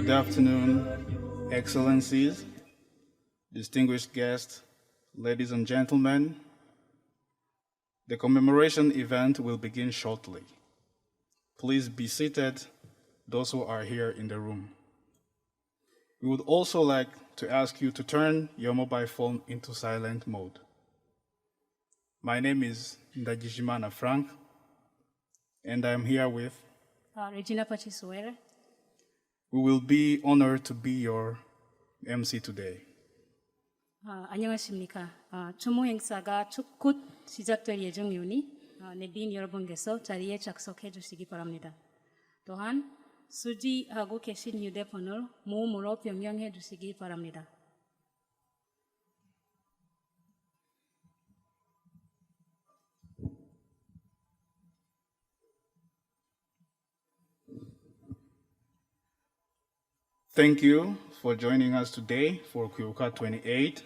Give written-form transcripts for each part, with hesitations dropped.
Good afternoon, Excellencies, distinguished guests, ladies and gentlemen. The commemoration event will begin shortly. Please be seated, those who are here in the room. We would also like to ask you to turn your mobile phone into silent mode. My name is Ndagijimana Frank, and I am here with Regina Pachisuere. We will be honored to be your MC today. 안녕하십니까. 추모 행사가 곧 시작될 예정이오니 내빈 여러분께서 자리에 착석해 주시기 바랍니다. 또한 수지하고 계신 휴대폰을 모음으로 변경해 주시기 바랍니다. Thank you for joining us today for Kwibuka 28,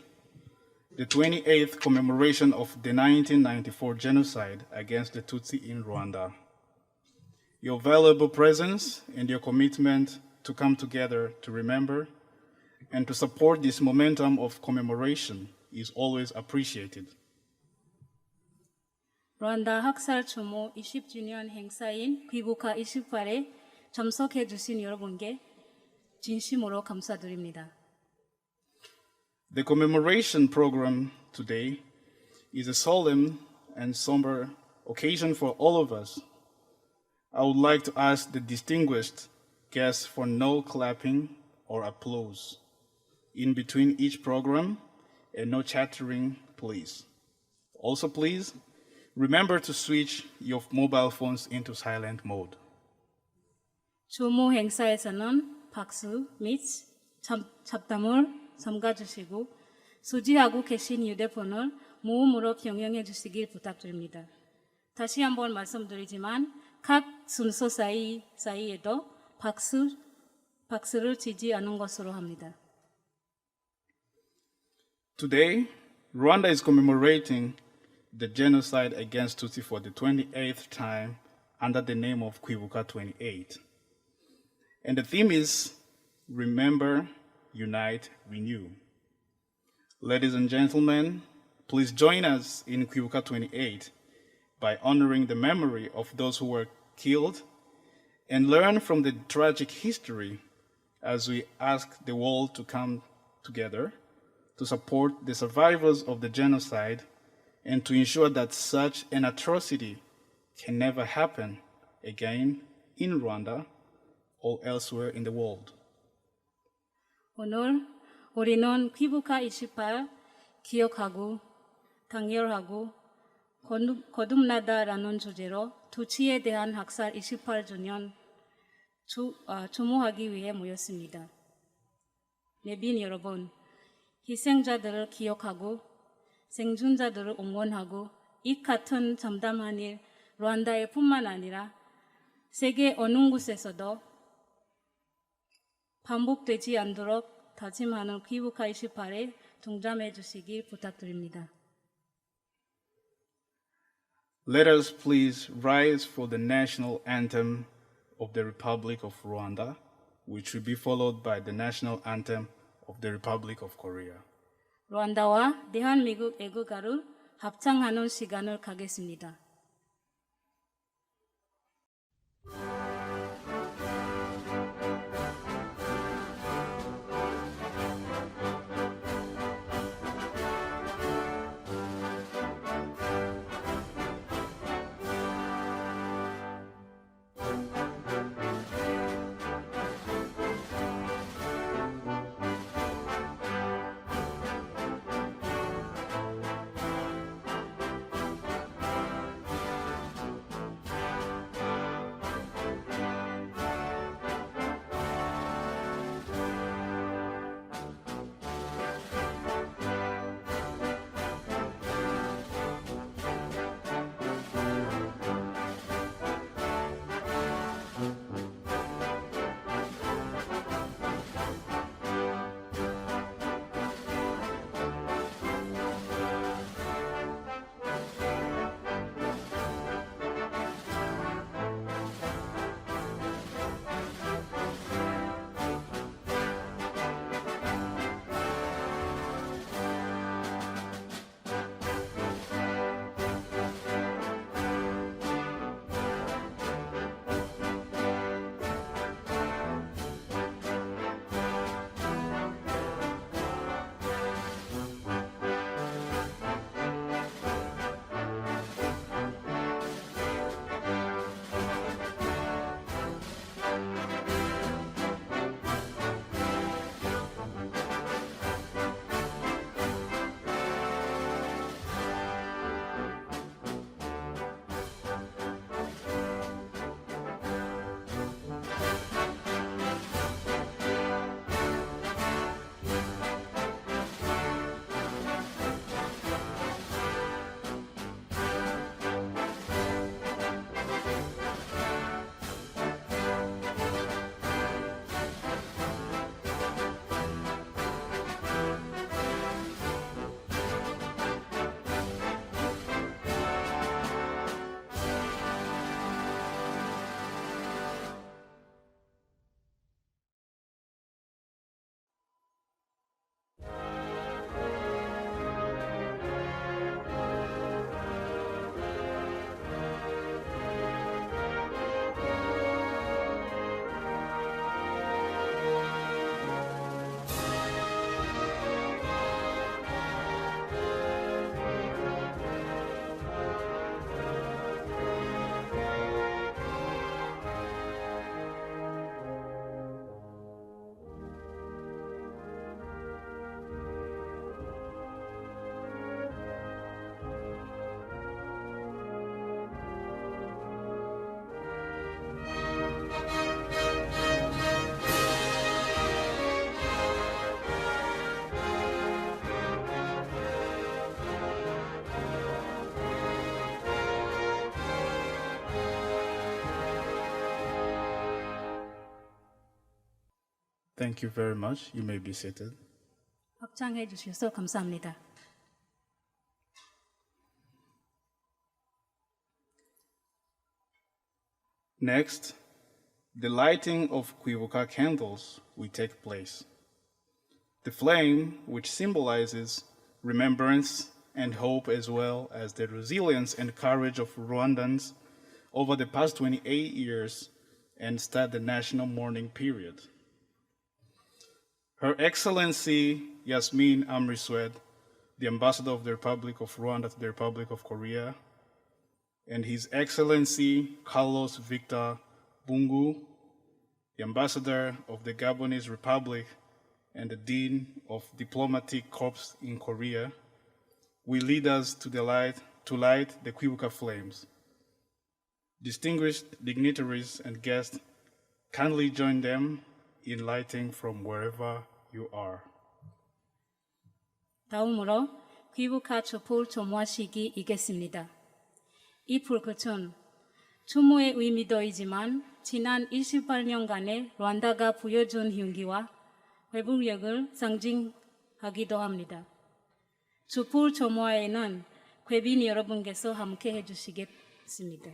the 28th commemoration of the 1994 genocide against the Tutsi in Rwanda. Your valuable presence and your commitment to come together to remember and to support this momentum of commemoration is always appreciated. 르완다 학살 추모 20주년 행사인 귀부카 28에 참석해 주신 여러분께 진심으로 감사드립니다. The commemoration program today is a solemn and somber occasion for all of us. I would like to ask the distinguished guests for no clapping or applause in between each program and no chattering, please. Also, please remember to switch your mobile phones into silent mode. 추모 행사에서는 박수 및 잡담을 삼가주시고 수지하고 계신 휴대폰을 모음으로 변경해 주시길 부탁드립니다. 다시 한번 말씀드리지만 각 순서 사이에도 박수를 치지 않은 것으로 합니다. Today, Rwanda is commemorating the genocide against Tutsi for the 28th time under the name of Kwibuka 28. And the theme is Remember, Unite, Renew. Ladies and gentlemen, please join us in Kwibuka 28 by honoring the memory of those who were killed and learn from the tragic history as we ask the world to come together to support the survivors of the genocide and to ensure that such an atrocity can never happen again in Rwanda or elsewhere in the world. 오늘 우리는 귀부카 28 기억하고 단결하고 거듭나다라는 주제로 투치에 대한 학살 28주년 추모하기 위해 모였습니다. 내빈 여러분, 희생자들을 기억하고 생존자들을 응원하고 이 같은 참담한 일 르완다에 뿐만 아니라 세계 어느 곳에서도 반복되지 않도록 다짐하는 귀부카 28에 동참해 주시길 부탁드립니다. Let us please rise for the national anthem of the Republic of Rwanda, which will be followed by the national anthem of the Republic of Korea. 르완다와 대한민국 애국가를 합창하는 시간을 갖겠습니다. Thank you very much. You may be seated. 확장해 주셔서 감사합니다. Next, the lighting of Kwivuka candles will take place. The flame, which symbolizes remembrance and hope, as well as the resilience and courage of Rwandans over the past 28 years, and start the national mourning period. Her Excellency Yasmin Amriswed, the Ambassador of the Republic of Rwanda to the Republic of Korea, and His Excellency Carlos Victor Bungu, the Ambassador of the Gabonese Republic and the Dean of Diplomatic Corps in Korea, will lead us to light the Kwivuka flames. Distinguished dignitaries and guests, kindly join them in lighting from wherever you are. 다음으로 귀부카 촛불 점화식이 있겠습니다. 이 불꽃은 추모의 의미도이지만 지난 28년간의 르완다가 보여준 흉기와 회복력을 상징하기도 합니다. 촛불 점화에는贵宾 여러분께서 함께 해주시겠습니다.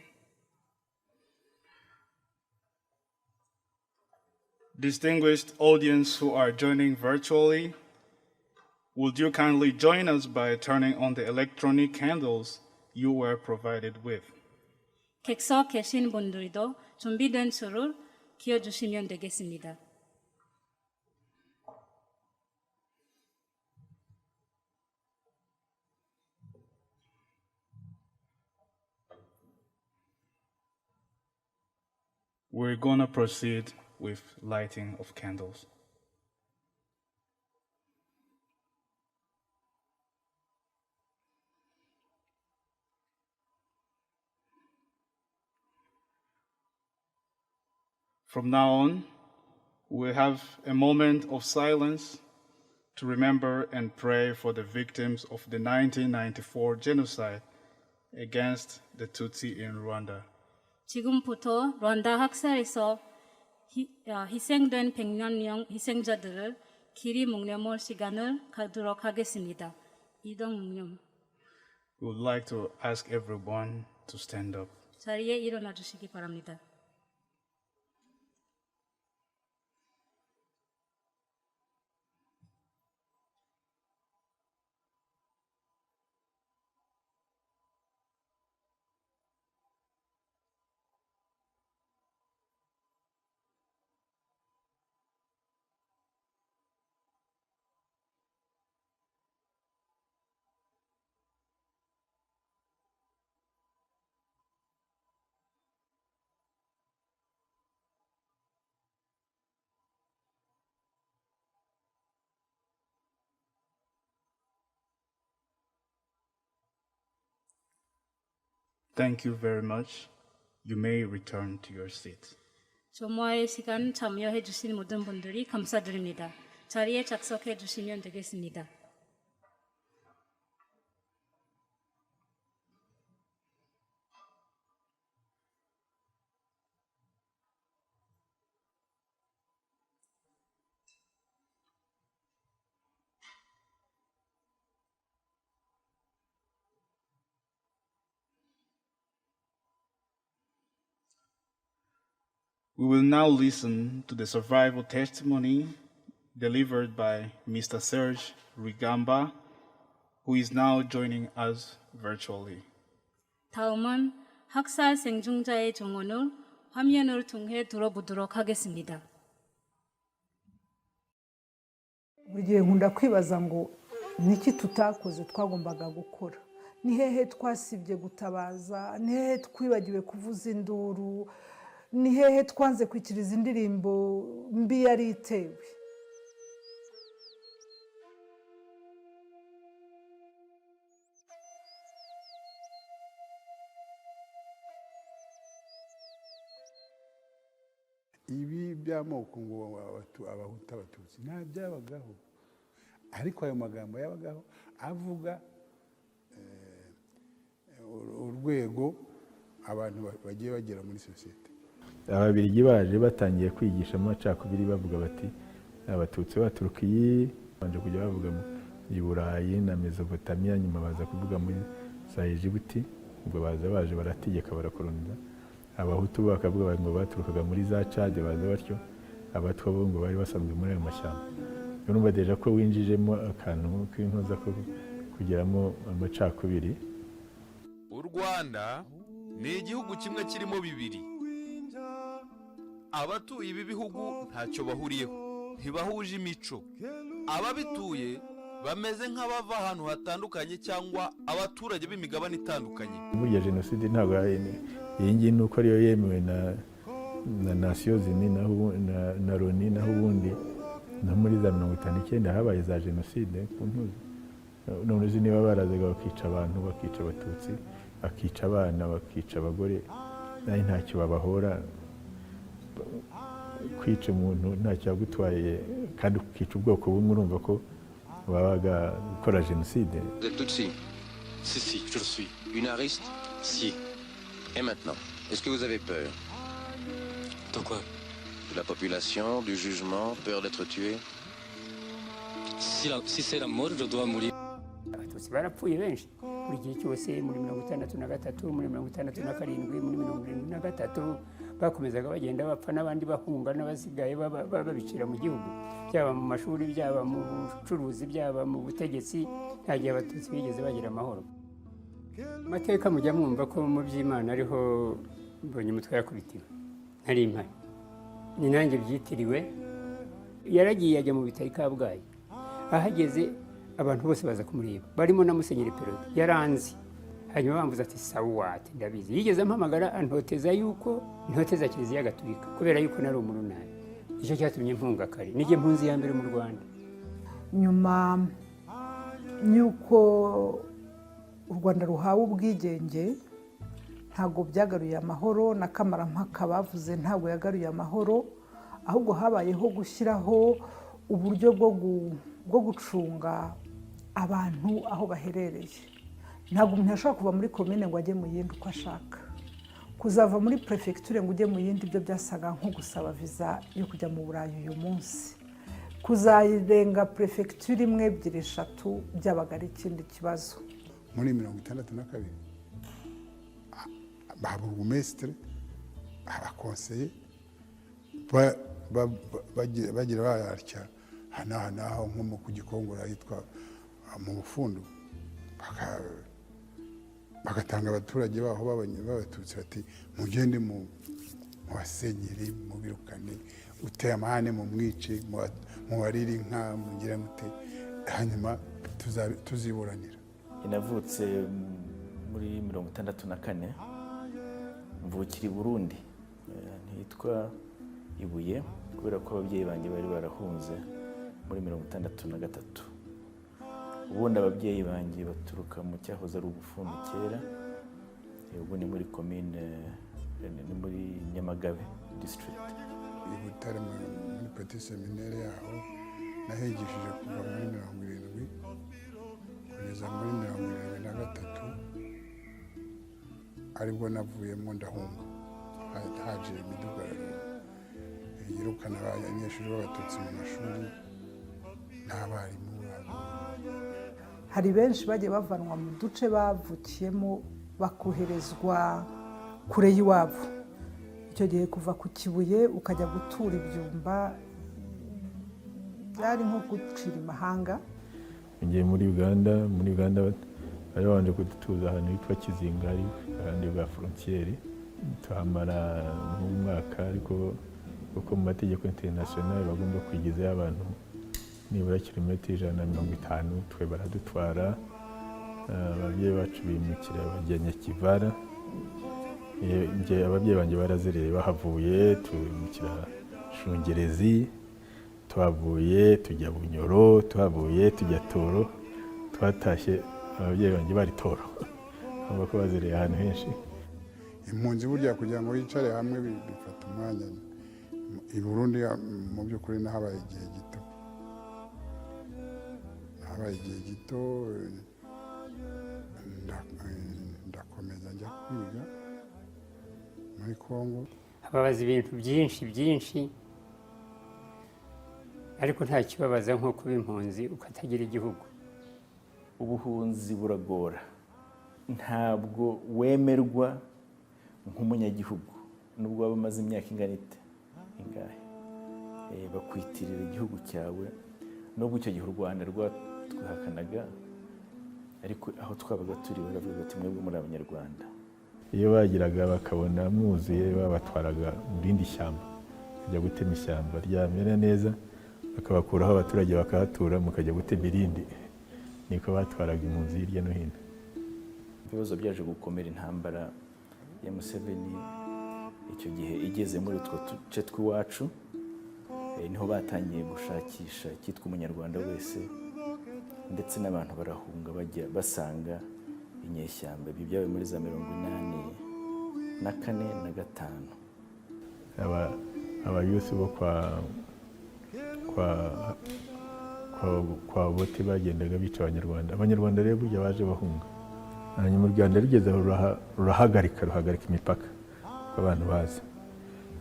Distinguished audience who are joining virtually, would you kindly join us by turning on the electronic candles you were provided with? 객석 계신 분들도 준비된 줄을 키워주시면 되겠습니다. We're gonna proceed with lighting of candles. From now on, we'll have a moment of silence to remember and pray for the victims of the 1994 genocide against the Tutsi in Rwanda. 지금부터 르완다 학살에서 희생된 100년 희생자들을 길이 묵념할 시간을 갖도록 하겠습니다. 이동 묵념. We would like to ask everyone to stand up. 자리에 일어나 주시기 바랍니다. Thank you very much. You may return to your seats. 조모의 시간 참여해 주신 모든 분들이 감사드립니다. 자리에 작석해 주시면 되겠습니다. We will now listen to the survival testimony delivered by Mr. Serge Rigamba, who is now joining us virtually. 다음은 학살 생존자의 증언을 화면을 통해 들어보도록 하겠습니다. buri gihe nkunda kwibaza ngo niki tutakoze twagombaga gukora, ni hehe twasibye gutabaza, ni hehe twibagiwe kuvuza induru, ni hehe twanze kwikiriza indirimbo mbi yari itewe. ibi by'amoko ngo abahutu abatutsi nta byabagaho, ariko ayo magambo yabagaho avuga urwego abantu bagiye bagera muri sosiyete. Ababiligi baje batangiye kwigisha amacakubiri bavuga bati abatutsi baturukiye banje kujya bavuga i Burayi na Mesopotamia, nyuma baza kuvuga muri za Egiputi, ubwo baje barategeka barakoloniza. Abahutu bakavuga ngo baturukaga muri za Chad, baza batyo. Abatwa bo ngo bari basanzwe muri ayo mashyamba. Urumva deja ko winjijemo akantu k'inkoza ko kugeramo amacakubiri. U Rwanda ni igihugu kimwe kirimo bibiri. Abatuye ibi bihugu ntacyo bahuriyeho, ntibahuje imico. Ababituye bameze nk'abava ahantu hatandukanye cyangwa abaturage b'imigabane itandukanye. Burya jenoside ntabwo iyi ngiyi nuko ariyo yemewe na Nations Unies na Loni, naho ubundi no muri za 59 habaye za jenoside ku ntuzi. None uzi niba barazaga bakica abantu, bakica abatutsi, bakica abana, bakica abagore, nayo ntacyo babahora. Kwica umuntu ntacyo yagutwaye, kandi ukica ubwoko bumwe, urumva ko babaga gukora jenoside. Vous êtes Tutsi? Si, je le suis. Unariste? Si. Et maintenant, est-ce que vous avez peur? De quoi? De la population, du jugement, peur d'être tué? Si c'est la mort, je dois mourir. Abatutsi barapfuye benshi buri gihe cyose, muri 63, muri 67, muri 73 bakomezaga bagenda bapfa, n'abandi bahunga, n'abasigaye babicira mu gihugu, byaba mu mashuri, byaba mu bucuruzi, byaba mu butegetsi. Nta gihe abatutsi bigeze bagira amahoro. Amateka mujya mwumva ko mu by'Imana ariho mbonye umutwe yakubitiwe, ntari impari, ni nanjye byitiriwe. Yaragiye ajya mu bitaro i Kabgayi, ahageze abantu bose baza kumureba, barimo na Musenyeri Perode. Yaranzi, hanyuma bambuza ati sawati ndabizi. Yigeze ampamagara antoteza yuko ntoteza Kiliziya Gatolika kubera yuko nari umurunani. Icyo cyatumye mpunga kare, nijye mpunzi ya mbere mu Rwanda. Nyuma y'uko u Rwanda ruhawe ubwigenge, ntabwo byagaruye amahoro, na kamarampaka bavuze ntabwo yagaruye amahoro, ahubwo habayeho gushyiraho uburyo bwo gucunga abantu aho baherereye. Ntabwo umuntu ashobora kuva muri komine ngo ajye mu yindi uko ashaka. Kuzava muri prefecture ngo ujye mu yindi, byo byasaga nko gusaba viza yo kujya mu Burayi uyu munsi. Kuzayirenga prefecture imwe, ebyiri, eshatu byabaga ari ikindi kibazo. Muri 62 baburugumesitiri, abakonseye bagira bayarya hanaho nko mu kugikongora hitwa mu Bufundu, bagatanga abaturage baho b'abatutsi bati mugende mu basenyeri, mu birukane, uteye amahane mu mwice, mu bariri inka, mugira mute, hanyuma tuziburanira. Inavutse muri 64, mvukira i Burundi, ntitwa Ibuye, kubera ko ababyeyi banjye bari barahunze muri 63. Ubundi ababyeyi banjye baturuka mu cyahoze ari Ubufundu kera, ubu ni muri komine, ni muri Nyamagabe district. I Butare muri petit seminaire yaho nahigishije kuva muri 70 kugeza muri 73, aribwo navuyemo ndahunga. Haje imidugararo yirukana abanyeshuri b'abatutsi mu mashuri n'abarimu babo. Hari benshi bagiye bavanwa mu duce bavukiyemo bakoherezwa kure y'iwabo. Icyo gihe kuva ku Kibuye ukajya gutura Ibyumba byari nko gucira imahanga. Ngiye muri Uganda bari babanje kudutuza ahantu hitwa Kizinga, ahandi bwa frontiere, tuhamara nk'umwaka, ariko kuko mu mategeko international bagomba kwigizayo abantu nibura kilometero 150, twe baradutwara. Ababyeyi bacu bimukira bajya Nyakivara. Ababyeyi banjye barazereye bahavuye, tubimukira Shungerezi, tuhavuye tujya Bunyoro, tuhavuye tujya Toro, twatashye ababyeyi banjye bari Toro, abo ko bazereye ahantu henshi. Impunzi burya kugira ngo yicare hamwe bifata umwanya. I Burundi mu by'ukuri nahabaye igihe gito, ndakomeza njya kwiga muri Kongo. Hababaza ibintu byinshi, ariko nta kibabaza nko kuba impunzi ukatagira igihugu. Ubuhunzi buragora, ntabwo wemerwa nk'umunyagihugu nubwo waba umaze imyaka ingana ite ingahe, bakwitirira igihugu cyawe, nubwo icyo gihe u Rwanda rwatwihakanaga, ariko aho twabaga turi baravuga ati mwebwe muri abanyarwanda. Iyo bagiraga bakabona mwuzuye babatwaraga mu rindi shyamba, kujya gutema ishyamba ryamera neza, bakabakuraho abaturage bakahatura, mukajya gutema irindi. Niko batwaraga impunzi hirya no hino. Ibibazo byaje gukomera intambara ya Museveni icyo gihe igeze muri utwo duce tw'iwacu, niho batangiye gushakisha cyitwa umunyarwanda wese, ndetse n'abantu barahunga bajya basanga inyeshyamba. Ibi byabaye muri za 1984 na 5. Abayusi bo kwa bote bagendaga bica abanyarwanda rero burya baje bahunga, hanyuma u Rwanda rugeze ruhagarika imipaka abantu bazi.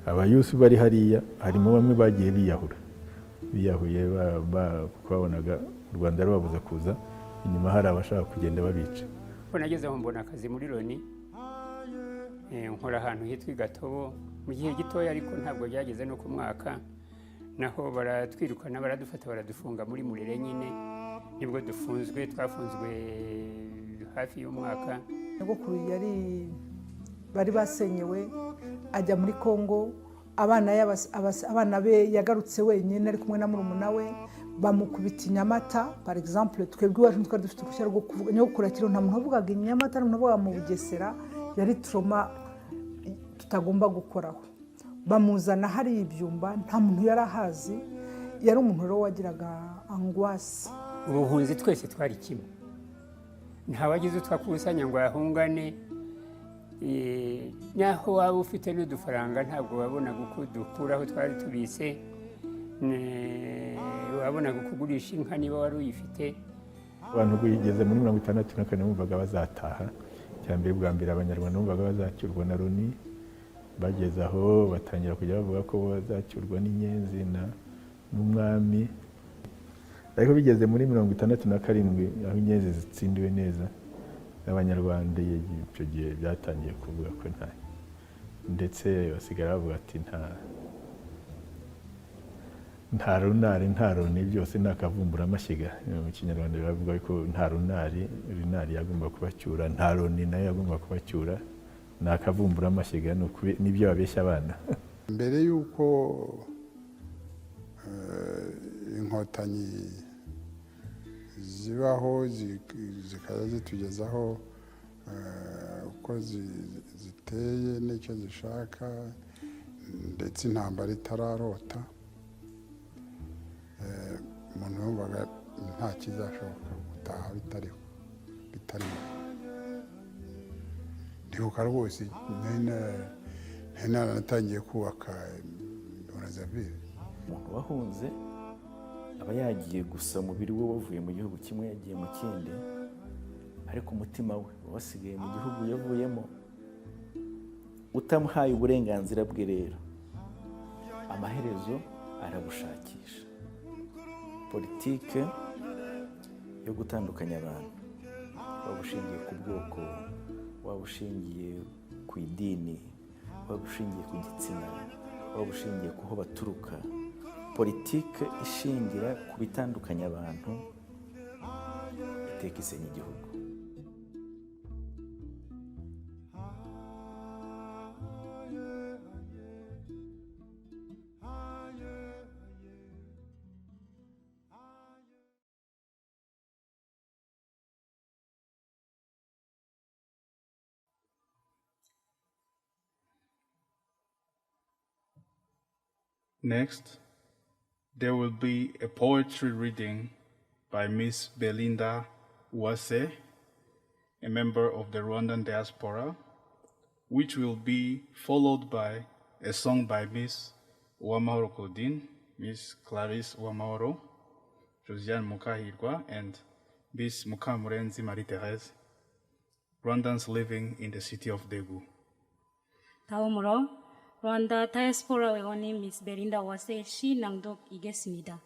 Abayusi bari hariya harimo bamwe bagiye biyahuye babonaga u Rwanda rubabuza kuza, inyuma hari abashaka kugenda babica. Nageze aho mbona akazi muri Loni, nkora ahantu hitwa Gatobo mu gihe gitoya, ariko ntabwo byageze no ku mwaka, naho baratwirukana baradufata baradufunga muri Murere nyine, nibwo twafunzwe hafi y'umwaka. Nyogokuru bari basenyewe ajya muri Kongo, abana be yagarutse wenyine ari kumwe na murumuna we, bamukubita Inyamata. Par exemple twebwe iwacu twari dufite uruhushya rwo kuvuga, nyogokuru akiri nta muntu wavugaga Inyamata, nta muntu wavuga mu Bugesera, yari trauma tutagomba gukoraho. Bamuzana hari ibyumba, nta muntu yari ahazi, yari umuntu rero wagiraga angwasi. Ubuhunzi twese twari kimwe, ntawagize utwakusanya ngo yahungane, naho waba ufite n'udufaranga ntabwo wabonaga uko dukuraho twari tubise, wabonaga kugurisha inka niba wari uyifite. Abantu bigeze muri 64 bumvaga bazataha. Cyambere bwa mbere abanyarwanda bumvaga bazacyurwa na Loni, bageze aho batangira kujya bavuga ko bazacyurwa n'inyenzi n'umwami. Ariko bigeze muri 67 aho inyenzi zitsindiwe neza, abanyarwanda icyo gihe byatangiye kuvuga ko ndetse basigara bavuga ati nta runari nta Loni, byose nakavumbura amashyiga. Mu Kinyarwanda baravuga ko nta runari yagomba kubacyura, nta Loni nayo yagomba kubacyura, nakavumbura amashyiga. Nibyo babeshya abana. Mbere y'uko inkotanyi zibaho zikaza zitugezaho uko ziteye n'icyo zishaka, ndetse intambara itararota, umuntu yumvaga nta kizashoboka gutaha bitarimo. Ndibuka rwose natangiye kubaka Brazzaville. Umuntu wahunze aba yagiye gusa, umubiri we wavuye mu gihugu kimwe yagiye mu kindi, ariko umutima we wasigaye mu gihugu yavuyemo. Utamuhaye uburenganzira bwe rero, amaherezo arabushakisha. Politike yo gutandukanya abantu, waba ushingiye ku bwoko, waba ushingiye ku idini, waba ushingiye ku gitsina, waba ushingiye ku ho baturuka, politike ishingira ku bitandukanya abantu iteka isenya igihugu. Next, there will be a poetry reading by Miss Belinda Uwase, a member of the Rwandan diaspora, which will be followed by a song by Miss Uwamahoro Claudine, Miss Clarisse Uwamahoro, Josiane Mukahirwa, and Miss Mukamurenzi Marie-Thérèse, Rwandans living in the city of Daegu. 다음으로 르완다 다이아스포라 회원인 미스 베린다 와세의 시 낭독이겠습니다.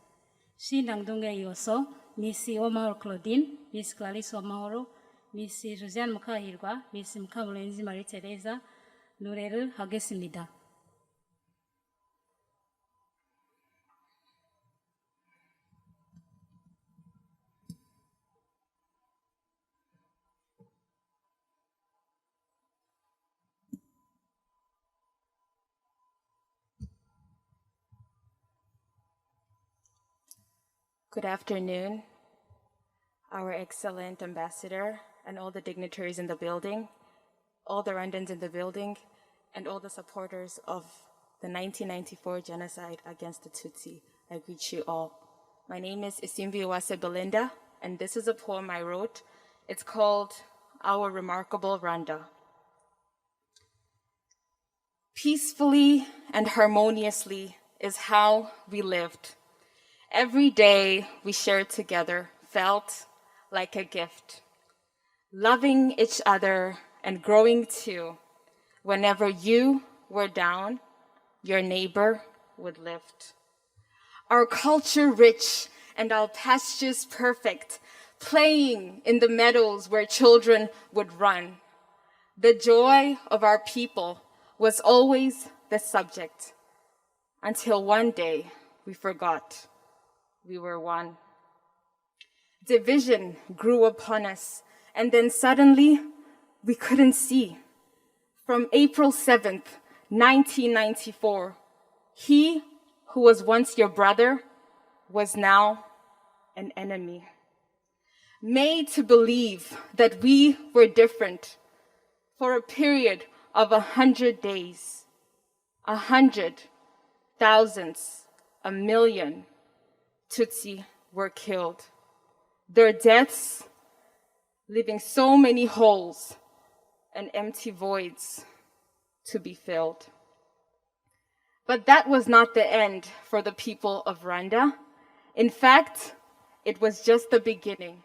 시낭동에 이어서 미스 오마홀 클로딘, 미스 클라리스 오마홀로, 미스 조지안 무카힐과 미스 무카물렌지 마리 테레사 노래를 하겠습니다. Good afternoon, our excellent ambassador and all the dignitaries in the building, all the Rwandans in the building, and all the supporters of the 1994 genocide against the Tutsi. I greet you all. My name is Isimbi Uwase Belinda, and this is a poem I wrote. It's called Our Remarkable Rwanda. Peacefully and harmoniously is how we lived. Every day we shared together felt like a gift. Loving each other and growing too. Whenever you were down, your neighbor would lift. Our culture rich and our pastures perfect, playing in the meadows where children would run. The joy of our people was always the subject, until one day we forgot. We were one. Division grew upon us, and then suddenly we couldn't see. From April 7th, 1994, he who was once your brother was now an enemy. Made to believe that we were different for a period of 100 days, 100, thousands, 1 million. Tutsi were killed. Their deaths leaving so many holes and empty voids to be filled. But that was not the end for the people of Rwanda. In fact, it was just the beginning.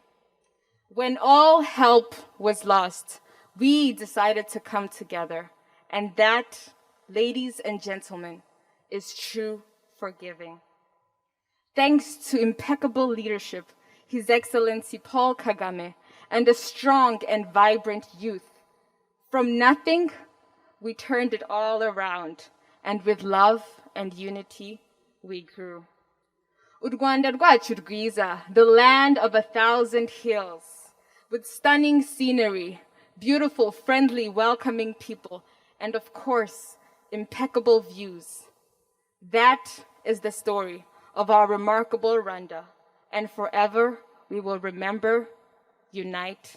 When all help was lost, we decided to come together. And that, ladies and gentlemen, is true forgiving. Thanks to impeccable leadership, His Excellency Paul Kagame, and a strong and vibrant youth. From nothing, we turned it all around, and with love and unity, we grew. U Rwanda rwacu rwiza, the land of 1,000 hills, with stunning scenery, beautiful, friendly, welcoming people, and of course, impeccable views. That is the story of our remarkable Rwanda, and forever we will remember, unite,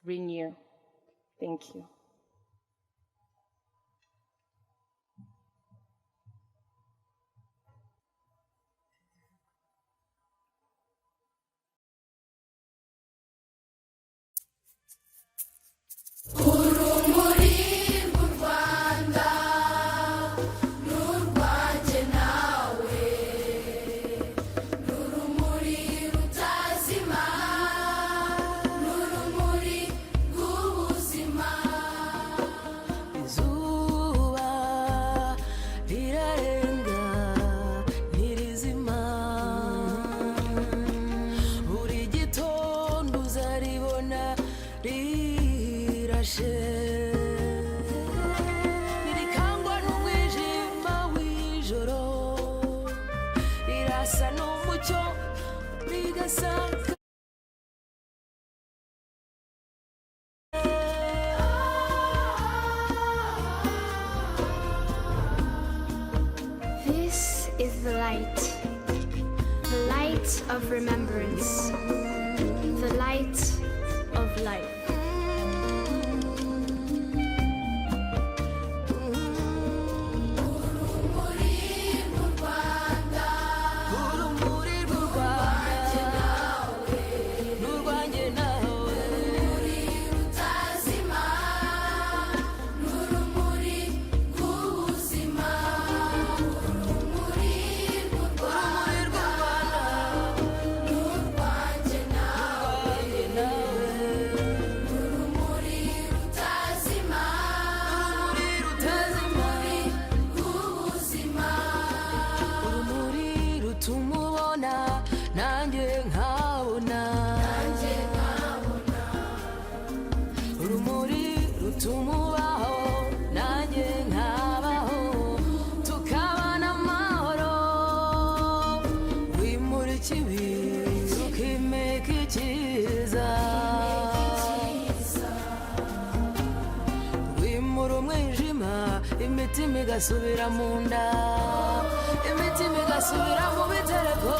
renew. Thank you. This is the light of remembrance, the light of life. ikibi ukimeka icyiza wimura umwijima imitima igasubira mu nda imitima igasubira mu bitereko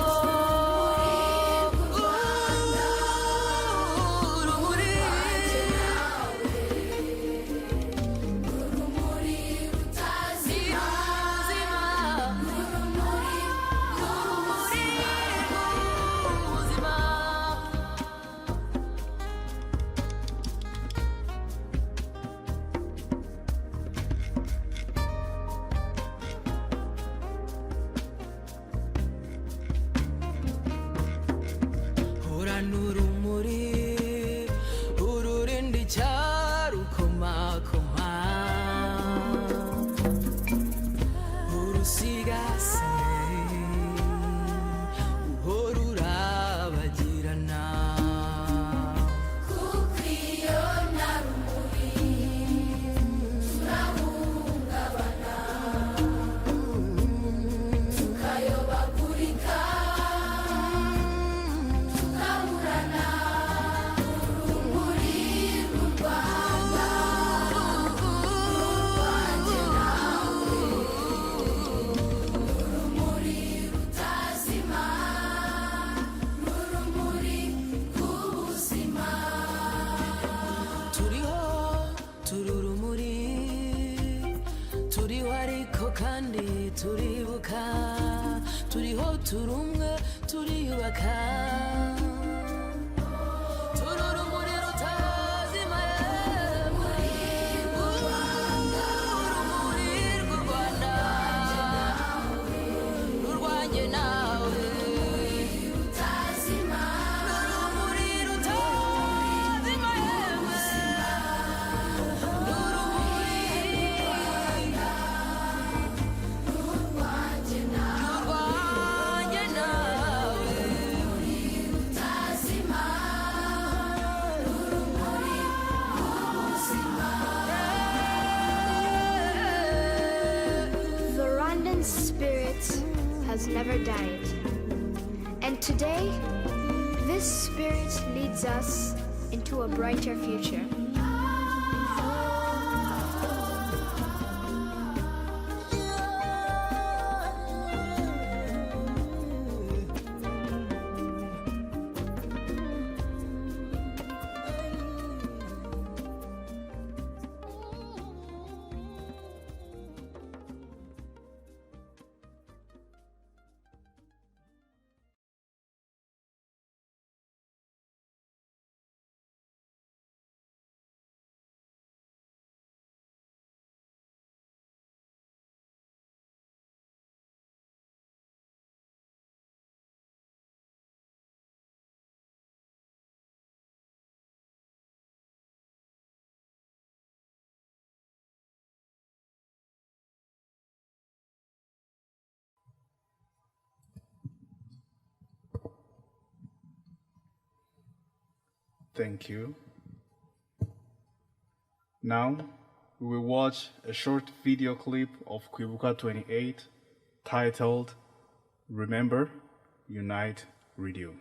has never died. And today, this spirit leads us into a brighter future. Thank you. Now, we will watch a short video clip of Kwibuka 28 titled Remember, Unite, Radio.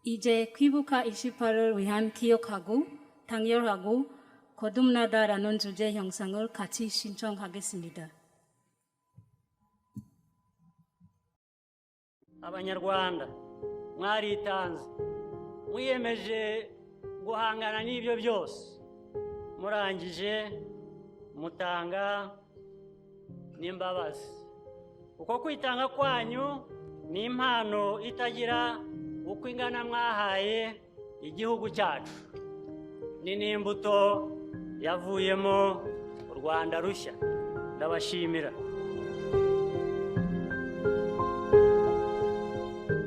이제 귀부카 28을 위한 기억하고 당열하고 거듭나다라는 주제 영상을 같이 신청하겠습니다. Abanyarwanda mwaritanze mwiyemeje guhangana n'ibyo byose murangije mutanga n'imbabazi uko kwitanga kwanyu ni impano itagira uko ingana mwahaye igihugu cyacu ni n'imbuto yavuyemo u Rwanda rushya ndabashimira.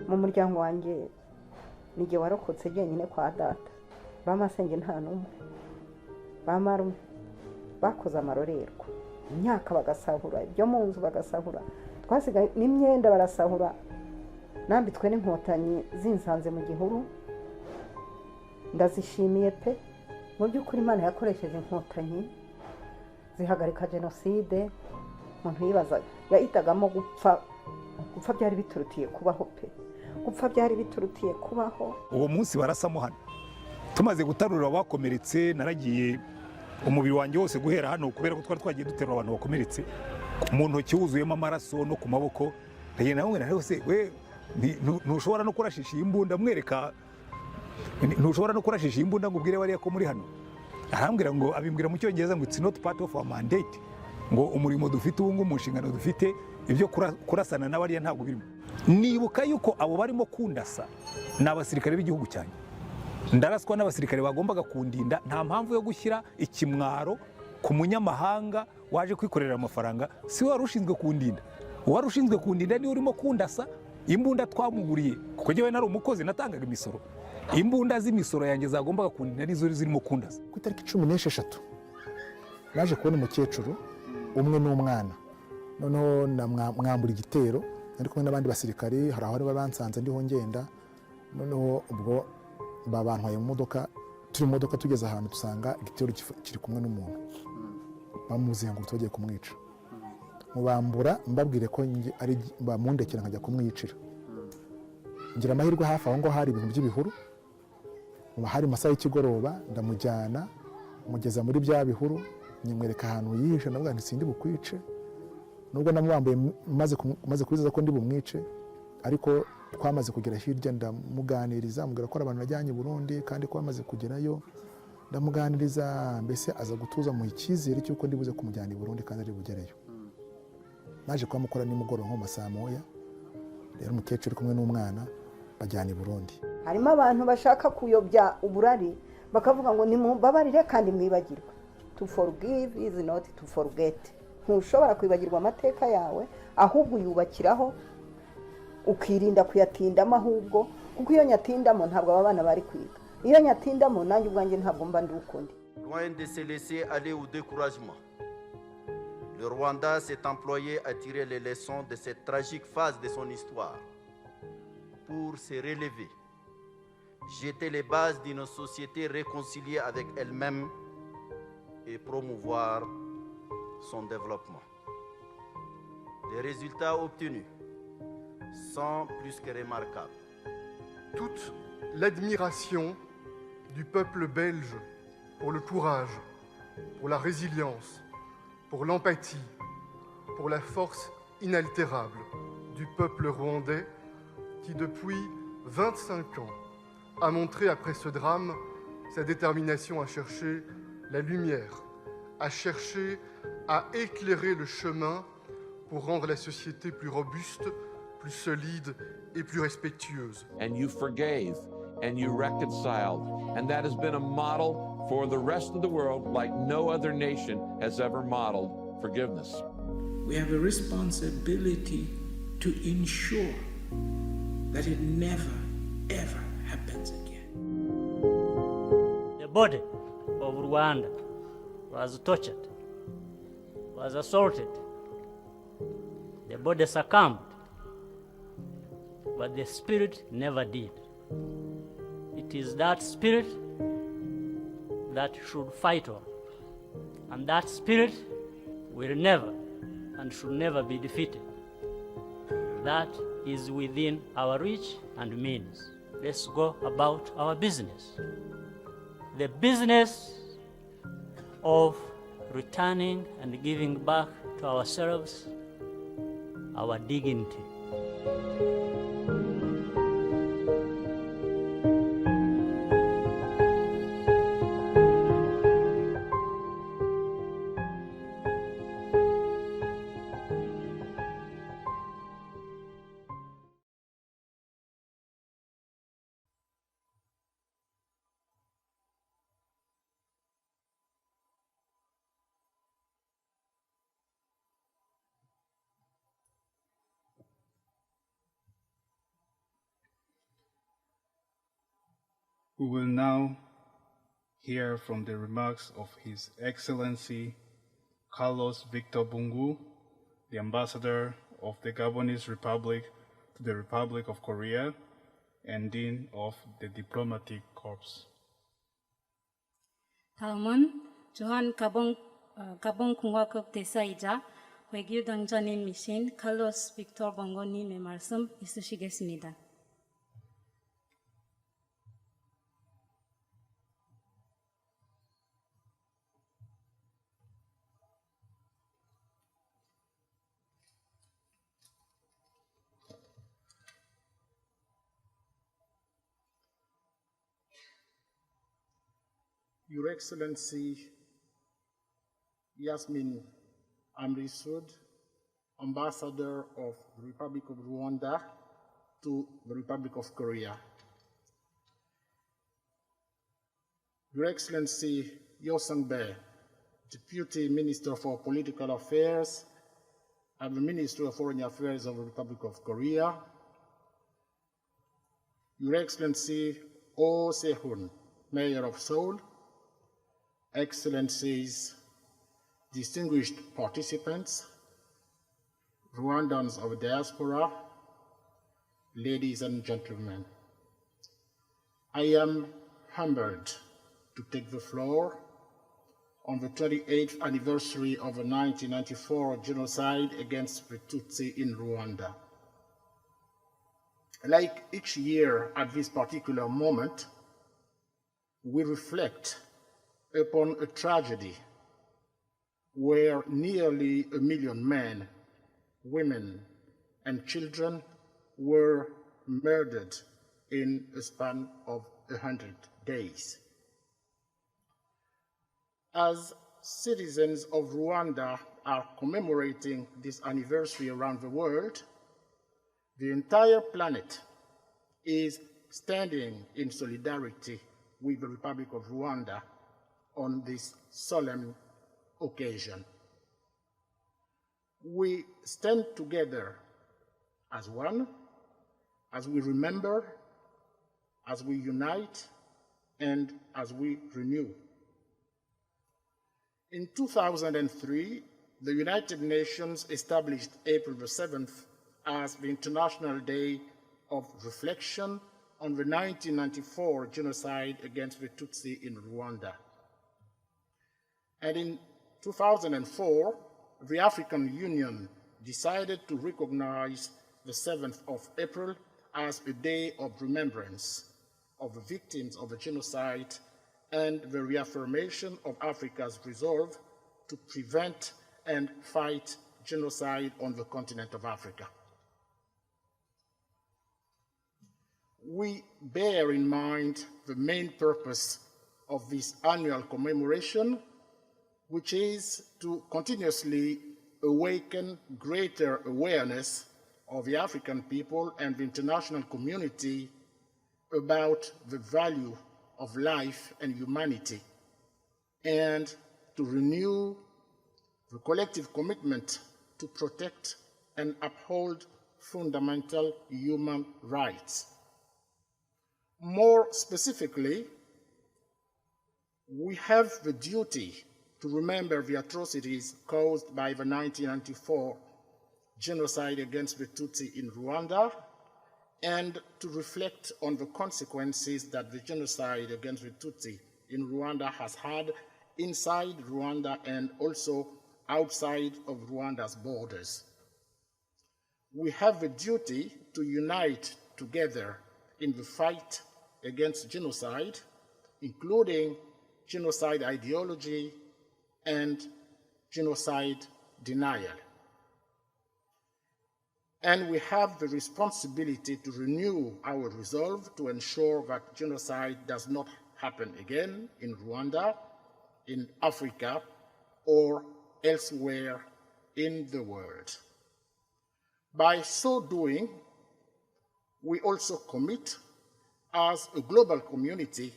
Mu muryango wanjye nige warokotse jyenyine kwa data bamasenge nta numwe bamarume bakoze amarorerwa imyaka bagasahura ibyo mu nzu bagasahura twasigaye n'imyenda barasahura nambitswe n'inkotanyi zinsanze mu gihuru ndazishimiye pe mu by'ukuri Imana yakoresheje inkotanyi zihagarika jenoside umuntu yibaza yahitagamo gupfa byari biturutiye kubaho pe gupfa byari biturutiye kubaho. uwo munsi barasamo hano tumaze gutarura abakomeretse naragiye umubiri wanjye wose guhera hano kubera ko twari twagiye duterura abantu bakomeretse mu ntoki wuzuyemo amaraso no ku maboko rege nawe narose we ntushobora no kurashisha imbunda mwereka ntushobora no kurashisha imbunda ngo ubwire bariya ko muri hano arambwira ngo abimbwira mu cyongereza ngo it's not part of our mandate ngo umurimo dufite ubu ngubu mu nshingano dufite ibyo kurasana n'abariya ntabwo birimo nibuka yuko abo barimo kundasa ni abasirikare b'igihugu cyanjye ndaraswa n'abasirikare bagombaga kundinda nta mpamvu yo gushyira ikimwaro ku munyamahanga waje kwikorera amafaranga si wari ushinzwe kundinda uwari ushinzwe kundinda niwe urimo kundasa imbunda twamuguriye kuko njyewe nari umukozi natangaga imisoro imbunda z'imisoro yanjye zagombaga kundinda nizo zirimo kundasa ku itariki 16 naje kubona umukecuru umwe n'umwana noneho mwambura igitero ari kumwe n'abandi basirikare hari aho bansanze ndiho ngenda noneho ubwo babantwaye mu modoka turi mu modoka tugeze ahantu dusanga igitero kiri kumwe n'umuntu bamuziye ngo tugiye kumwica mubambura mbabwire ko ari bamundekera nkajya kumwicira ngira amahirwe hafi aho ngo hari ibintu by'ibihuru hari masaha y'ikigoroba ndamujyana mugeza muri bya bihuru nyimwereka ahantu yihishe navuga nti sindi bukwice nubwo namubambuye maze kwizeza ko ndi bumwice ariko twamaze kugera hirya ndamuganiriza mubwira ko abantu bajyanye Burundi kandi ko bamaze kugerayo ndamuganiriza mbese aza gutuza mu icyizere cy'uko ndibuze kumujyana i Burundi kandi ari bugereyo naje kwamukora nimugoro nko masaha moya rero umukecuru kumwe n'umwana bajyana i Burundi harimo abantu bashaka kuyobya uburari bakavuga ngo nimubabarire kandi mwibagirwe to forgive is not to forget ntushobora kwibagirwa amateka yawe ahubwo uyubakiraho ukirinda kuyatindamo ahubwo kuko iyo nyatindamo ntabwo aba bana bari kwiga iyo nyatindamo nanjye ubwanjye ntabwo mba ndi ukundi. Loin de se laisser aller au découragement, le Rwanda s'est employé à tirer les leçons de cette tragique phase de son histoire pour se relever, jeter les bases d'une société réconciliée avec elle-même et promouvoir son développement. Les résultats obtenus sont plus que remarquables. Toute l'admiration du peuple belge pour le courage, pour la résilience, pour l'empathie, pour la force inaltérable du peuple rwandais qui depuis 25 ans a montré après ce drame sa détermination à chercher la lumière, à chercher à éclairer le chemin pour rendre la société plus robuste, plus solide et plus respectueuse. And you forgave and you reconciled, and that has been a model for the rest of the world like no other nation has ever modeled forgiveness. We have a responsibility to ensure that it never, ever happens again. The body of Rwanda was tortured, was assaulted. The body succumbed, but the spirit never did. It is that spirit that should fight on, and that spirit will never and should never be defeated. That is within our reach and means. Let's go about our business. The business of returning and giving back to ourselves our dignity. We will now hear from the remarks of His Excellency Carlos Victor Bungu, the Ambassador of the Gabonese Republic to the Republic of Korea and Dean of the Diplomatic Corps. 다음은 주한 가본 공화국 대사이자 외교당자님이신 칼로스 빅토르 봉고님의 말씀 있으시겠습니다. Your Excellency Yasmin Amrisud, Ambassador of the Republic of Rwanda to the Republic of Korea. Your Excellency Yo Sung-bae, Deputy Minister for Political Affairs at the Ministry of Foreign Affairs of the Republic of Korea. Your Excellency Oh Se-hun, Mayor of Seoul. Excellencies, distinguished participants, Rwandans of diaspora, ladies and gentlemen, I am humbled to take the floor on the 28th anniversary of the 1994 genocide against the Tutsi in Rwanda. Like each year at this particular moment, we reflect upon a tragedy where nearly 1 million men, women, and children were murdered in a span of 100 days. As citizens of Rwanda are commemorating this anniversary around the world, the entire planet is standing in solidarity with the Republic of Rwanda on this solemn occasion. We stand together as one, as we remember, as we unite, and as we renew. In 2003, the United Nations established April the 7th as the International Day of Reflection on the 1994 genocide against the Tutsi in Rwanda. And in 2004, the African Union decided to recognize the 7th of April as a day of remembrance of the victims of the genocide and the reaffirmation of Africa's resolve to prevent and fight genocide on the continent of Africa. We bear in mind the main purpose of this annual commemoration, which is to continuously awaken greater awareness of the African people and the international community about the value of life and humanity, and to renew the collective commitment to protect and uphold fundamental human rights. More specifically, we have the duty to remember the atrocities caused by the 1994 genocide against the Tutsi in Rwanda, and to reflect on the consequences that the genocide against the Tutsi in Rwanda has had inside Rwanda and also outside of Rwanda's borders. We have the duty to unite together in the fight against genocide, including genocide ideology and genocide denial. And we have the responsibility to renew our resolve to ensure that genocide does not happen again in Rwanda, in Africa, or elsewhere in the world. By so doing, we also commit as a global community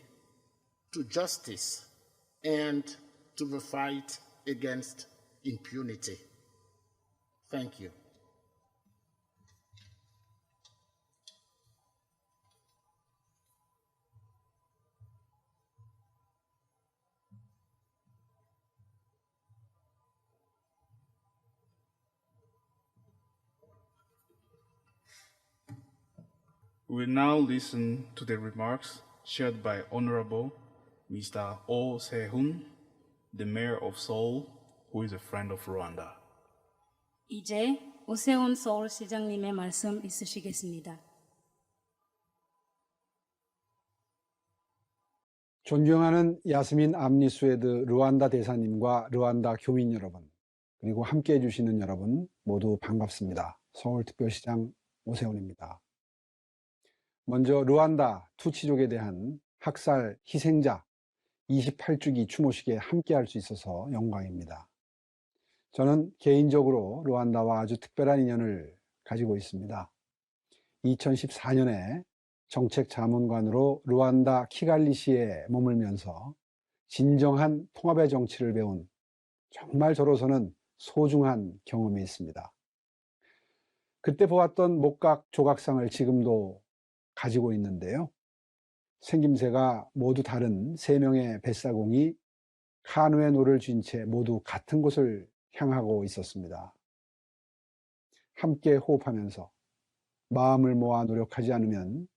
to justice and to the fight against impunity. Thank you. We will now listen to the remarks shared by Honorable Mr. Oh Se-hun, the Mayor of Seoul, who is a friend of Rwanda. 이제 오세훈 서울시장님의 말씀 있으시겠습니다. 존경하는 야스민 암리수에드 르완다 대사님과 르완다 교민 여러분, 그리고 함께해 주시는 여러분 모두 반갑습니다. 서울특별시장 오세훈입니다. 먼저 르완다 투치족에 대한 학살 희생자 28주기 추모식에 함께할 수 있어서 영광입니다. 저는 개인적으로 루안다와 아주 특별한 인연을 가지고 있습니다. 2014년에 정책자문관으로 루안다 키갈리시에 머물면서 진정한 통합의 정치를 배운 정말 저로서는 소중한 경험이 있습니다. 그때 보았던 목각 조각상을 지금도 가지고 있는데요. 생김새가 모두 다른 3명의 뱃사공이 카누에 노를 쥔 채 모두 같은 곳을 향하고 있었습니다. 함께 호흡하면서 마음을 모아 노력하지 않으면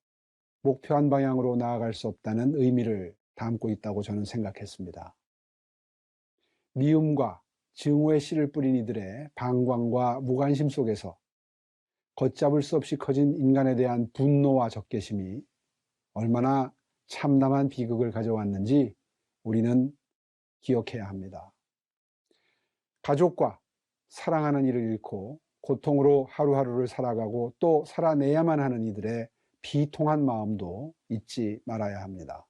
목표한 방향으로 나아갈 수 없다는 의미를 담고 있다고 저는 생각했습니다. 미움과 증오의 씨를 뿌린 이들의 방광과 무관심 속에서 걷잡을 수 없이 커진 인간에 대한 분노와 적개심이 얼마나 참담한 비극을 가져왔는지 우리는 기억해야 합니다. 가족과 사랑하는 이를 잃고 고통으로 하루하루를 살아가고 또 살아내야만 하는 이들의 비통한 마음도 잊지 말아야 합니다.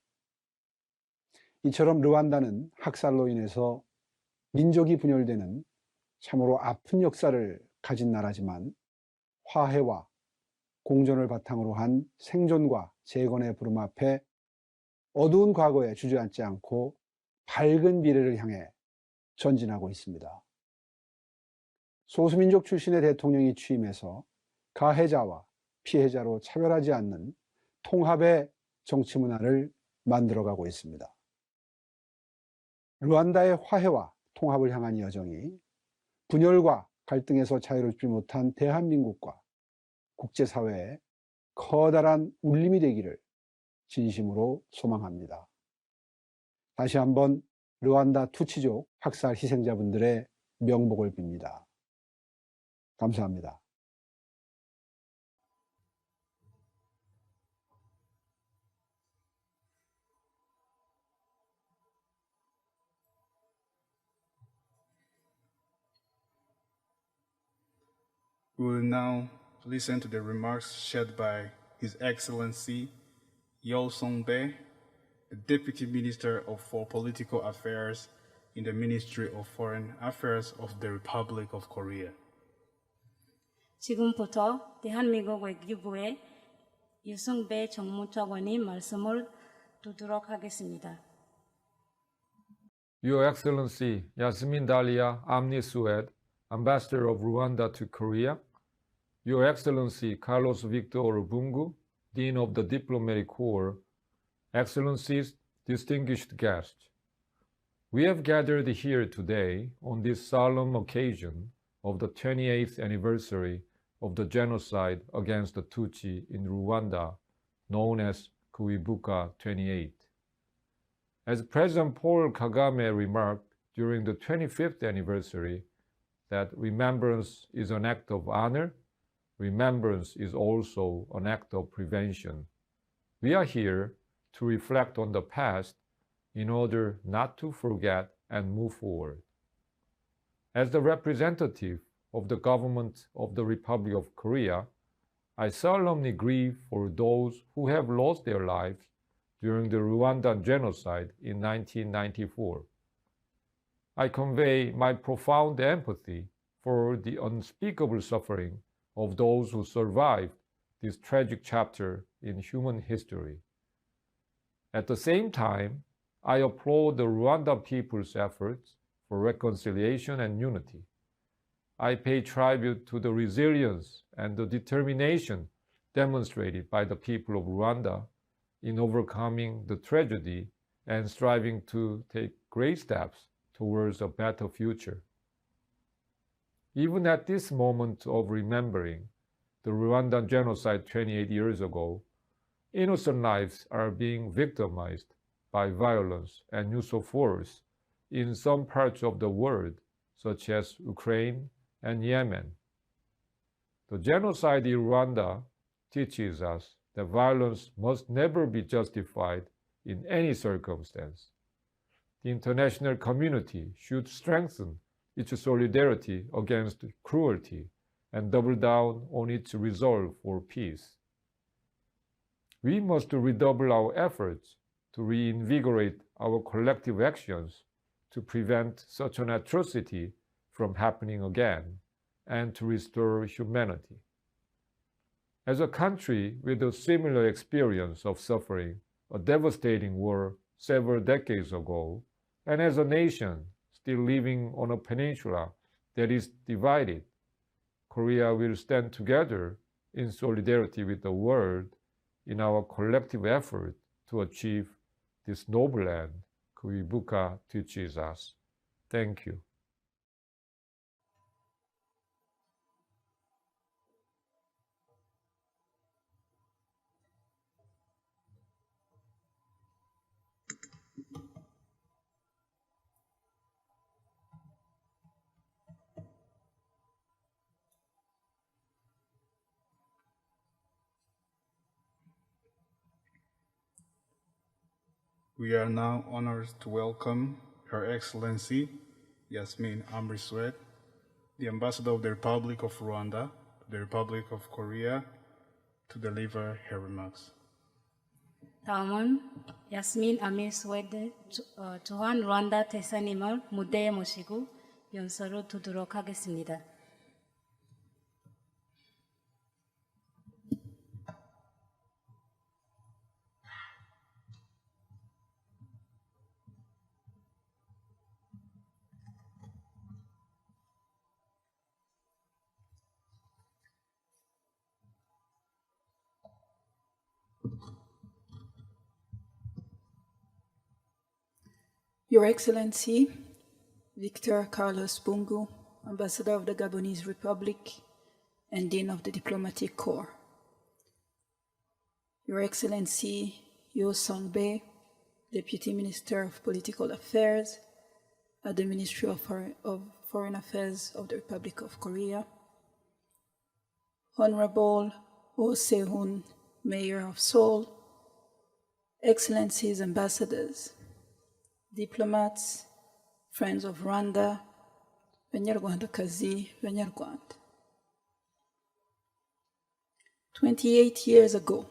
이처럼 르완다는 학살로 인해서 민족이 분열되는 참으로 아픈 역사를 가진 나라지만 화해와 공존을 바탕으로 한 생존과 재건의 부름 앞에 어두운 과거에 주저앉지 않고 밝은 미래를 향해 전진하고 있습니다. 소수민족 출신의 대통령이 취임해서 가해자와 피해자로 차별하지 않는 통합의 정치 문화를 만들어가고 있습니다. 루안다의 화해와 통합을 향한 여정이 분열과 갈등에서 자유롭지 못한 대한민국과 국제사회에 커다란 울림이 되기를 진심으로 소망합니다. 다시 한번 르완다 투치족 학살 희생자분들의 명복을 빕니다. 감사합니다. We will now listen to the remarks shared by His Excellency Yo Song-bae, the Deputy Minister for Political Affairs in the Ministry of Foreign Affairs of the Republic of Korea. 지금부터 대한민국 외교부의 유승배 정무차관님 말씀을 듣도록 하겠습니다. Your Excellency Yasmin Dalia Amni Sued, Ambassador of Rwanda to Korea, Your Excellency Carlos Victor Bungu, Dean of the Diplomatic Corps, Excellencies, distinguished guests, we have gathered here today on this solemn occasion of the 28th anniversary of the genocide against the Tutsi in Rwanda, known as Kuibuka 28. As President Paul Kagame remarked during the 25th anniversary, that remembrance is an act of honor, remembrance is also an act of prevention. We are here to reflect on the past in order not to forget and move forward. As the representative of the government of the Republic of Korea, I solemnly grieve for those who have lost their lives during the Rwandan genocide in 1994. I convey my profound empathy for the unspeakable suffering of those who survived this tragic chapter in human history. At the same time, I applaud the Rwandan people's efforts for reconciliation and unity. I pay tribute to the resilience and the determination demonstrated by the people of Rwanda in overcoming the tragedy and striving to take great steps towards a better future. Even at this moment of remembering the Rwandan genocide 28 years ago, innocent lives are being victimized by violence and use of force in some parts of the world, such as Ukraine and Yemen. The genocide in Rwanda teaches us that violence must never be justified in any circumstance. The international community should strengthen its solidarity against cruelty and double down on its resolve for peace. We must redouble our efforts to reinvigorate our collective actions to prevent such an atrocity from happening again and to restore humanity. As a country with a similar experience of suffering a devastating war several decades ago, and as a nation still living on a peninsula that is divided, Korea will stand together in solidarity with the world in our collective effort to achieve this noble end Kwibuka teaches us. Thank you. We are now honored to welcome Her Excellency Yasmin Amri Swed, the Ambassador of the Republic of Rwanda, the Republic of Korea, to deliver her remarks. 다음은 야스민 아밀 스웨드 조한 르완다 대사님을 무대에 모시고 연설을 두도록 하겠습니다. Your Excellency, Victor Carlos Bungu, Ambassador of the Gabonese Republic and Dean of the Diplomatic Corps. Your Excellency, Yo Song-bae, Deputy Minister of Political Affairs at the Ministry of Foreign Affairs of the Republic of Korea. Honorable Oh Se-hun, Mayor of Seoul, Excellencies, Ambassadors, diplomats, friends of Rwanda, Banyarwandakazi, Banyarwanda. 28 years ago,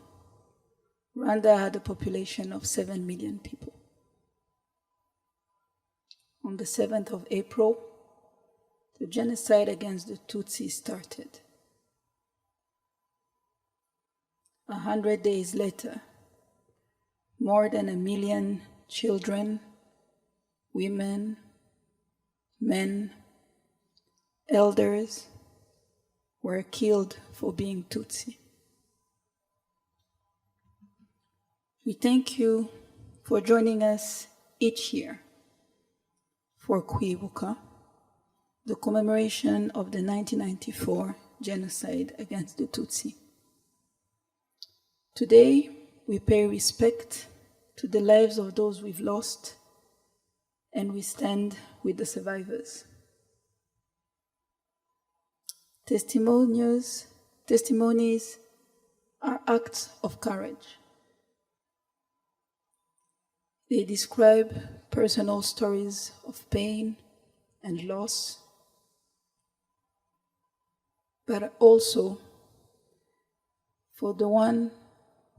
Rwanda had a population of 7 million people. On the 7th of April, the genocide against the Tutsis started. 100 days later, more than 1 million children, women, men, elders were killed for being Tutsi. We thank you for joining us each year for Kwibuka, the commemoration of the 1994 genocide against the Tutsi. Today, we pay respect to the lives of those we've lost, and we stand with the survivors. Testimonies are acts of courage. They describe personal stories of pain and loss, but also for the one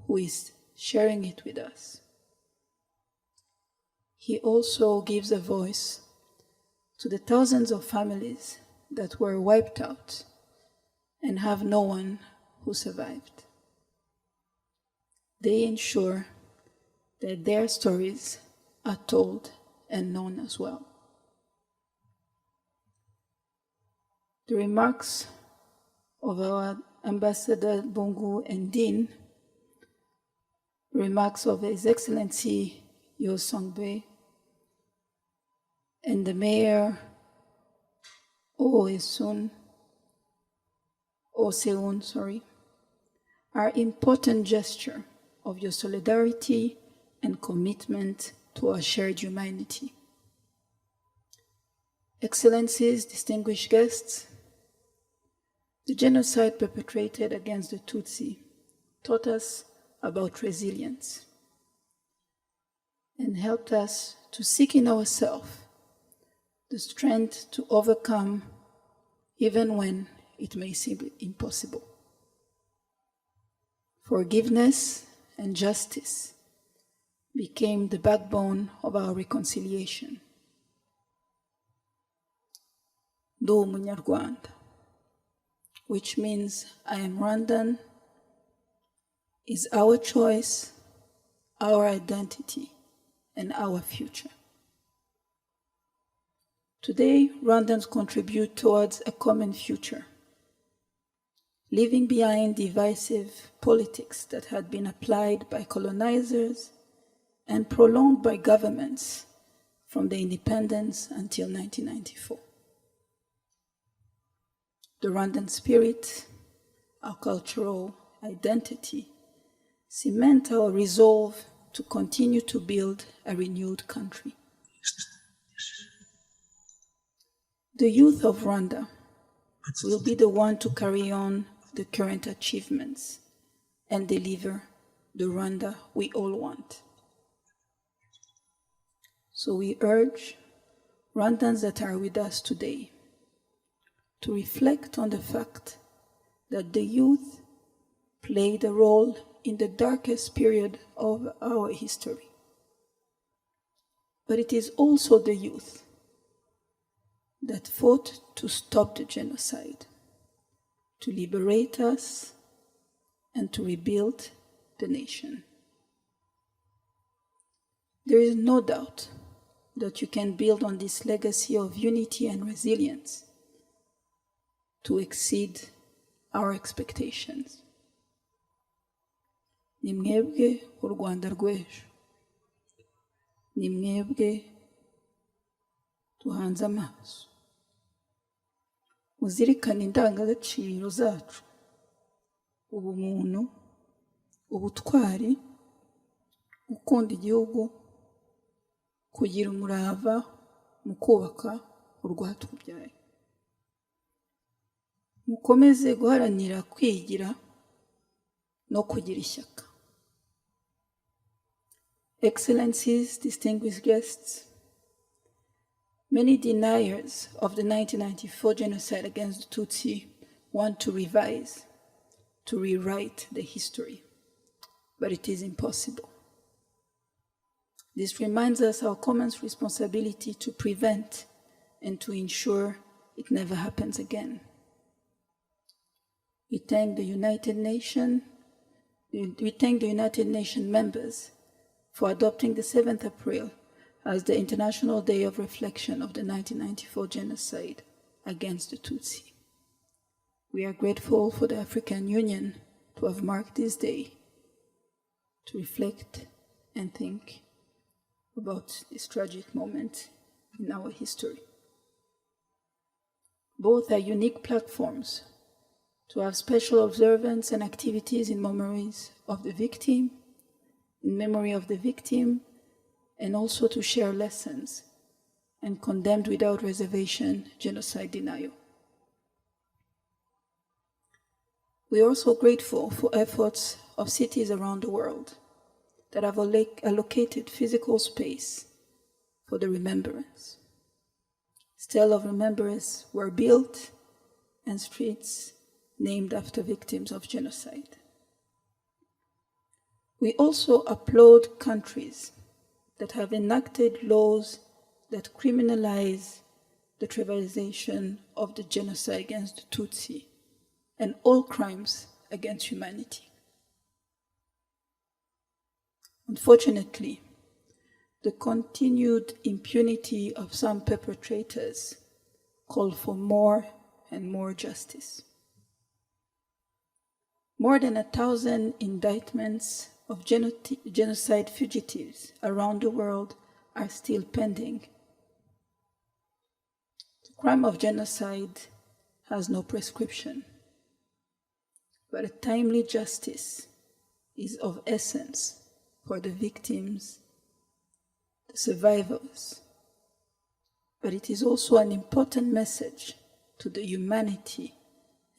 who is sharing it with us. He also gives a voice to the thousands of families that were wiped out and have no one who survived. They ensure that their stories are told and known as well. The remarks of our Ambassador Bungu and Dean, remarks of His Excellency Yo Song-bae, and the Mayor Oh Se-hun, are important gesture of your solidarity and commitment to our shared humanity. Excellencies, distinguished guests, the genocide perpetrated against the Tutsi taught us about resilience and helped us to seek in ourselves the strength to overcome even when it may seem impossible. Forgiveness and justice became the backbone of our reconciliation. Ndi umunyarwanda, which means I am Rwandan, is our choice, our identity, and our future. Today, Rwandans contribute towards a common future, leaving behind divisive politics that had been applied by colonizers and prolonged by governments from the independence until 1994. The Rwandan spirit, our cultural identity, cement our resolve to continue to build a renewed country. The youth of Rwanda will be the one to carry on the current achievements and deliver the Rwanda we all want. So we urge Rwandans that are with us today to reflect on the fact that the youth played a role in the darkest period of our history. But it is also the youth that fought to stop the genocide, to liberate us, and to rebuild the nation. There is no doubt that you can build on this legacy of unity and resilience to exceed our expectations. Ni mwebwe u Rwanda rw'ejo. Ni mwebwe tuhanze amaso. Muzirikane indangagaciro zacu, ubumuntu, ubutwari, gukunda igihugu, kugira umurava mu kubaka urwatubyaye. Mukomeze guharanira kwigira no kugira ishyaka. Excellencies, distinguished guests, many deniers of the 1994 genocide against the Tutsi want to revise, to rewrite the history, but it is impossible. This reminds us our common responsibility to prevent and to ensure it never happens again. We thank the United Nations members for adopting the 7th April as the International Day of Reflection of the 1994 genocide against the Tutsi. We are grateful for the African Union to have marked this day to reflect and think about this tragic moment in our history. Both are unique platforms to have special observance and activities in memories of the victim, in memory of the victim, and also to share lessons and condemn without reservation genocide denial. We are also grateful for efforts of cities around the world that have allocated physical space for the remembrance. Stele of remembrance were built and streets named after victims of genocide. We also applaud countries that have enacted laws that criminalize the trivialization of the genocide against the Tutsi and all crimes against humanity. Unfortunately, the continued impunity of some perpetrators call for more and more justice. More than 1,000 indictments of genocide fugitives around the world are still pending. The crime of genocide has no prescription, but a timely justice is of essence for the victims, the survivors. But it is also an important message to the humanity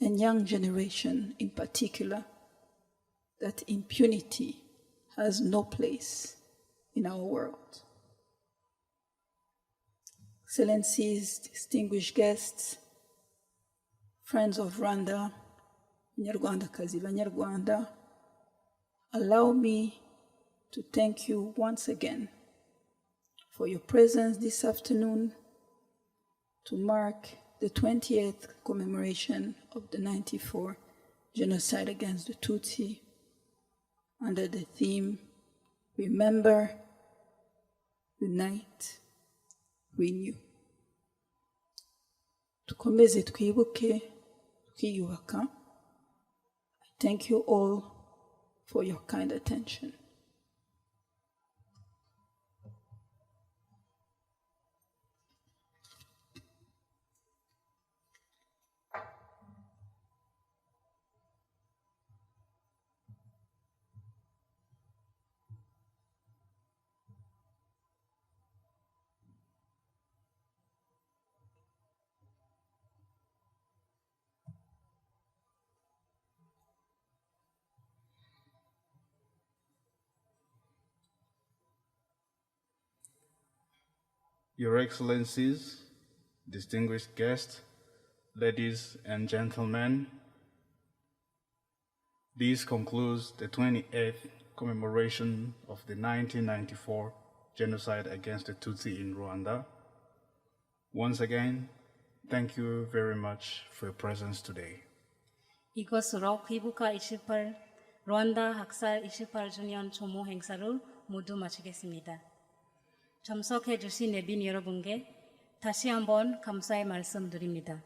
and young generation in particular, that impunity has no place in our world. Excellencies, distinguished guests, friends of Rwanda, Banyarwandakazi, Banyarwanda, allow me to thank you once again for your presence this afternoon to mark the 28th commemoration of the 94 genocide against the Tutsi under the theme Remember, Unite, Renew. Tukomeze twibuke, twiyubaka. I thank you all for your kind attention. Your Excellencies, distinguished guests, ladies and gentlemen, this concludes the 28th commemoration of the 1994 genocide against the Tutsi in Rwanda. Once again, thank you very much for your presence today. 이것으로 귀국화 28 르완다 학살 28주년 추모 행사를 모두 마치겠습니다. 참석해 주신 내빈 여러분께 다시 한번 감사의 말씀드립니다.